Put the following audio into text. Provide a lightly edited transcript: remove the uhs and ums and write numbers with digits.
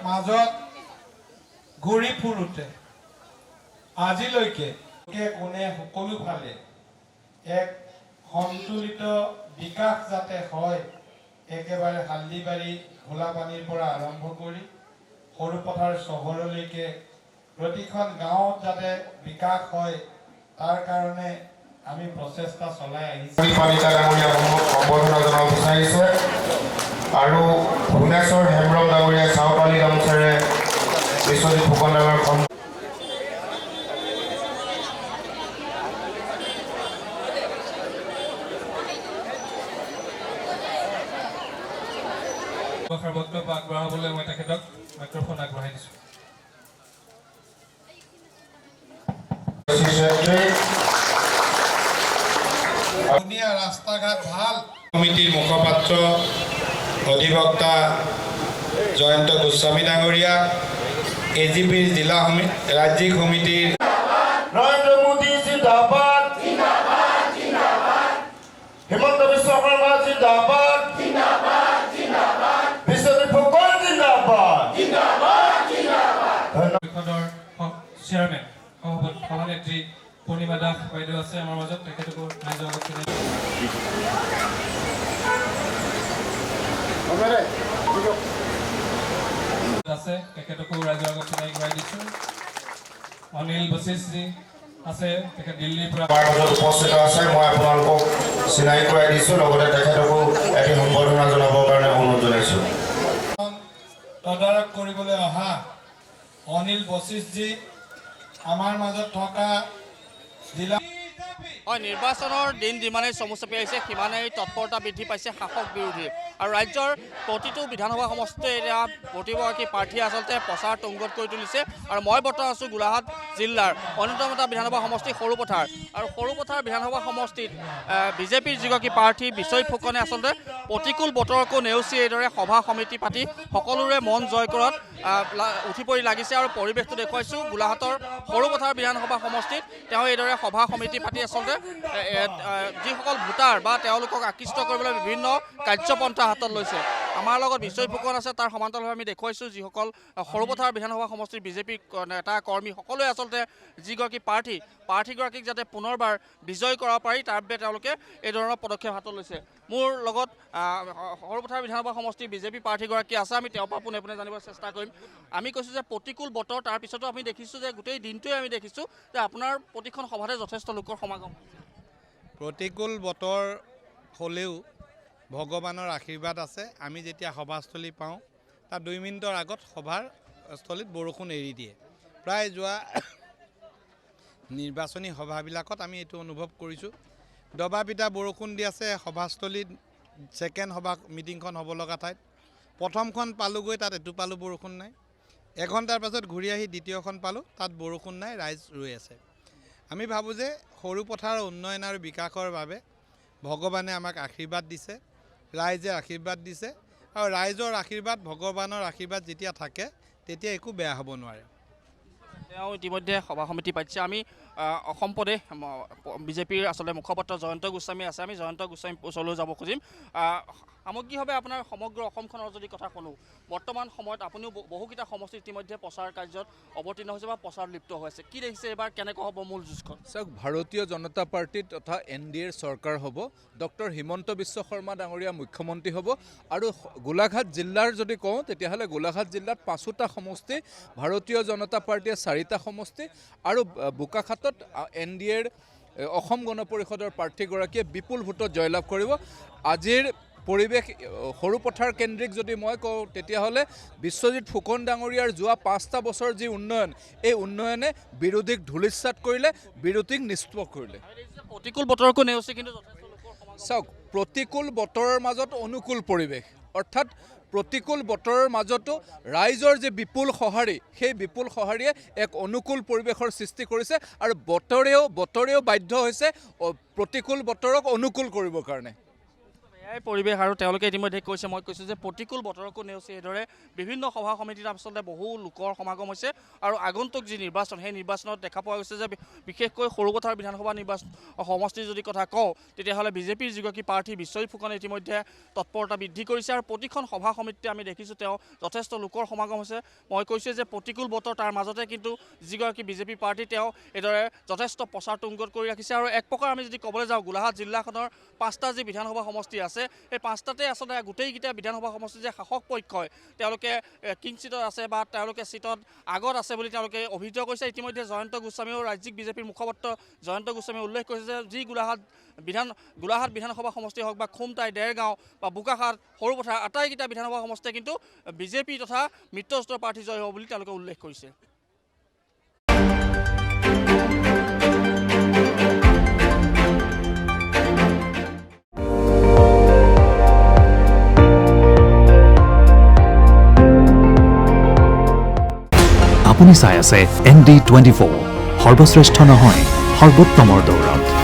মাজত ঘূৰি ফুৰোতে আজিলৈকে কোনে সকলো ফালে এক সন্তুলিত বিকাশ যাতে হয় একেবাৰে হালদিবাৰী ঘোলাপানীৰ পৰা আৰম্ভ কৰি সৰুপথাৰ চহৰলৈকে প্ৰতিখন গাঁৱত যাতে বিকাশ হয় তাৰ কাৰণে আমি প্ৰচেষ্টা চলাই আহিছোঁ। পালিতা ডাঙৰীয়া সম্বৰ্ধনা জনাব বিচাৰিছে আৰু ভুৱনেশ্বৰ হেমব্ৰম ডাঙৰীয়া চাওপালী গামোচাৰে বিশ্বজিৎ ফুকন ডাঙৰ বক্তব্য আগবঢ়াবলৈ মই তেখেতক মাইক্ৰফোন আগবঢ়াই দিছোঁ। ধুনীয়া ৰাস্তা ঘাট ভাল কমিটিৰ মুখপাত্ৰ অধিবক্তা জয়ন্ত গোস্বামী ডাঙৰীয়া এজিপিৰ জিলা ৰাজ্যিক সমিতিৰ নৰেন্দ্ৰ মোদী জিন্দাবাদ, হিমন্ত বিশ্ব শৰ্মা জিন্দাবাদ, বিশ্বজিৎ ফুকন জিন্দাবাদ। পৰিষদৰ চেয়াৰমেন সভানেত্ৰী পূৰ্ণিমা দাস বাইদেউ আছে আমাৰ মাজত, তেখেতকো ৰাইজৰ আগত আছে তেখেতকো ৰাইজৰ আগত চিনাকি কৰাই দিছোঁ। অনিল বশিষ্ঠজী আছে, তেখেত দিল্লীৰ পৰা উপস্থিত আছে। মই আপোনালোকক চিনাকি কৰাই দিছোঁ, লগতে তেখেতকো এটি সম্বৰ্ধনা জনাবৰ কাৰণে অনুৰোধ জনাইছোঁ। তদাৰক কৰিবলৈ অহা অনিল বশিষ্ঠজী আমাৰ মাজত থকা জিলা হয়, নিৰ্বাচনৰ দিন যিমানেই চমু চাপি আহিছে সিমানেই তৎপৰতা বৃদ্ধি পাইছে শাসক বিৰোধী আৰু ৰাজ্যৰ প্ৰতিটো বিধানসভা সমষ্টিতে এতিয়া প্ৰতিগৰাকী প্ৰাৰ্থীয়ে আচলতে প্ৰচাৰ তুংগত কৰি তুলিছে। আৰু মই বৰ্তমান আছোঁ গোলাঘাট জিলাৰ অন্যতম এটা বিধানসভা সমষ্টি সৰুপথাৰ, আৰু সৰুপথাৰ বিধানসভা সমষ্টিত বিজেপিৰ যিগৰাকী প্ৰাৰ্থী বিশ্বজিৎ ফুকনে আচলতে প্ৰতিকূল বতৰকো নেওচি এইদৰে সভা সমিতি পাতি সকলোৰে মন জয় কৰাত উঠি পৰি লাগিছে। আৰু পৰিৱেশটো দেখুৱাইছোঁ গোলাঘাটৰ সৰুপথাৰ বিধানসভা সমষ্টিত তেওঁ এইদৰে সভা সমিতি পাতি আচলতে যিসকল ভোটাৰ বা তেওঁলোকক আকৃষ্ট কৰিবলৈ বিভিন্ন কাৰ্যপন্থা হাতত লৈছে। আমাৰ লগত বিশ্বজিৎ ফুকন আছে, তাৰ সমান্তৰালভাৱে আমি দেখুৱাইছোঁ যিসকল সৰুপথাৰ বিধানসভা সমষ্টিৰ বিজেপি নেতা কৰ্মী সকলোৱে আচলতে যিগৰাকী প্ৰাৰ্থীগৰাকীক যাতে পুনৰবাৰ বিজয় কৰাব পাৰি তাৰ বাবে তেওঁলোকে এই ধৰণৰ পদক্ষেপ হাতত লৈছে। মোৰ লগত সৰুপথাৰ বিধানসভা সমষ্টিৰ বিজেপি প্ৰাৰ্থীগৰাকী আছে, আমি তেওঁৰ পৰা পোনে পোনে জানিবলৈ চেষ্টা কৰিম। আমি কৈছোঁ যে প্ৰতিকূল বতৰ, তাৰপিছতো আমি দেখিছোঁ যে গোটেই দিনটোৱে আমি দেখিছোঁ যে আপোনাৰ প্ৰতিখন সভাতে যথেষ্ট লোকৰ সমাগম। প্ৰতিকূল বতৰ হ'লেও ভগৱানৰ আশীৰ্বাদ আছে। আমি যেতিয়া সভাস্থলী পাওঁ তাৰ 2 মিনিটৰ আগত সভাৰ স্থলীত বৰষুণ এৰি দিয়ে। প্ৰায় যোৱা নিৰ্বাচনী সভাবিলাকত আমি এইটো অনুভৱ কৰিছোঁ, দবা পিটা বৰষুণ দি আছে। সভাস্থলীত ছেকেণ্ড সভা মিটিংখন হ'ব লগা ঠাইত প্ৰথমখন পালোঁগৈ, তাত এটোপালো বৰষুণ নাই। এঘণ্টাৰ পাছত ঘূৰি আহি দ্বিতীয়খন পালোঁ, তাত বৰষুণ নাই, ৰাইজ ৰৈ আছে। আমি ভাবোঁ যে সৰুপথাৰৰ উন্নয়ন আৰু বিকাশৰ বাবে ভগৱানে আমাক আশীৰ্বাদ দিছে, ৰাইজে আশীৰ্বাদ দিছে, আৰু ৰাইজৰ আশীৰ্বাদ ভগৱানৰ আশীৰ্বাদ যেতিয়া থাকে তেতিয়া একো বেয়া হ'ব নোৱাৰে। তেওঁ ইতিমধ্যে সভা সমিতি পাতিছে। আমি অসম প্ৰদেশ বিজেপিৰ আচলতে মুখপাত্ৰ জয়ন্ত গোস্বামী আছে, আমি জয়ন্ত গোস্বামী ওচৰলৈ যাব খুজিম। সামগ্ৰিকভাৱে আপোনাৰ সমগ্ৰ অসমখনৰ যদি কথা শুনো, বৰ্তমান সময়ত আপুনিও বহুকেইটা সমষ্টিত ইতিমধ্যে প্ৰচাৰ কাৰ্যত অৱতীৰ্ণ হৈছে বা প্ৰচাৰত লিপ্ত হৈছে। কি দেখিছে এইবাৰ, কেনেকুৱা হ'ব মূল যুঁজখন? চাওক, ভাৰতীয় জনতা পাৰ্টি তথা NDAৰ চৰকাৰ হ'ব, ডক্টৰ হিমন্ত বিশ্ব শৰ্মা ডাঙৰীয়া মুখ্যমন্ত্ৰী হ'ব। আৰু গোলাঘাট জিলাৰ যদি কওঁ তেতিয়াহ'লে গোলাঘাট জিলাত 5টা সমষ্টি, ভাৰতীয় জনতা পাৰ্টীয়ে 4টা সমষ্টি, আৰু বোকাখাটত NDAৰ অসম গণ পৰিষদৰ প্ৰাৰ্থীগৰাকীয়ে বিপুল ভোটত জয়লাভ কৰিব। আজিৰ পৰিৱেশ সৰুপথাৰ কেন্দ্ৰিক যদি মই কওঁ তেতিয়াহ'লে বিশ্বজিৎ ফুকন ডাঙৰীয়াৰ যোৱা 5টা বছৰ যি উন্নয়ন, এই উন্নয়নে বিৰোধীক ধূলিসাৎ কৰিলে, বিৰোধীক নিষ্প্ৰভ কৰিলে। প্ৰতিকূল বতৰকো নেওচি কিন্তু চাওক, প্ৰতিকূল বতৰৰ মাজত অনুকূল পৰিৱেশ, অৰ্থাৎ প্ৰতিকূল বতৰৰ মাজতো ৰাইজৰ যে বিপুল সঁহাৰি, সেই বিপুল সঁহাৰিয়ে এক অনুকূল পৰিৱেশৰ সৃষ্টি কৰিছে। আৰু বতৰেও বাধ্য হৈছে প্ৰতিকূল বতৰক অনুকূল কৰিবৰ কাৰণে। এই পৰিৱেশ আৰু তেওঁলোকে ইতিমধ্যে কৈছে, মই কৈছোঁ যে প্ৰতিকূল বতৰকো নেওচি এইদৰে বিভিন্ন সভা সমিতিত আচলতে বহু লোকৰ সমাগম হৈছে আৰু আগন্তুক যি নিৰ্বাচন সেই নিৰ্বাচনত দেখা পোৱা গৈছে যে বিশেষকৈ সৰুপথাৰ বিধানসভা নিৰ্বাচন সমষ্টিৰ যদি কথা কওঁ তেতিয়াহ'লে বিজেপিৰ যিগৰাকী প্ৰাৰ্থী বিশ্বজিৎ ফুকনে ইতিমধ্যে তৎপৰতা বৃদ্ধি কৰিছে আৰু প্ৰতিখন সভা সমিতিতে আমি দেখিছোঁ তেওঁ যথেষ্ট লোকৰ সমাগম হৈছে। মই কৈছোঁ যে প্ৰতিকূল বতৰ তাৰ মাজতে কিন্তু যিগৰাকী বিজেপি প্ৰাৰ্থী তেওঁ এইদৰে যথেষ্ট প্ৰচাৰ তুংগত কৰি ৰাখিছে আৰু এক প্ৰকাৰ আমি যদি ক'বলৈ যাওঁ গোলাঘাট জিলাখনৰ 5টা যি বিধানসভা সমষ্টি আছে এই 5টাতে আচলতে গোটেইকেইটা বিধানসভা সমষ্টি যে শাসক পক্ষই তেওঁলোকে কিং চিটত আছে বা তেওঁলোকে চিটত আগত আছে বুলি তেওঁলোকে অভিযোগ কৰিছে। ইতিমধ্যে জয়ন্ত গোস্বামীও ৰাজ্যিক বিজেপিৰ মুখপাত্ৰ জয়ন্ত গোস্বামীয়ে উল্লেখ কৰিছে যে যি গোলাঘাট বিধানসভা সমষ্টি হওক বা খুমটাই দেৰগাঁও বা বোকাখাট সৰুপথাৰ আটাইকেইটা বিধানসভা সমষ্টিয়ে কিন্তু বিজেপি তথা মিত্ৰজোঁটৰ প্ৰাৰ্থী জয় হ'ব বুলি তেওঁলোকে উল্লেখ কৰিছে। আপুনি চাই আছে ND24 সৰ্বশ্ৰেষ্ঠ নহয় সৰ্বোত্তমৰ দৌৰত।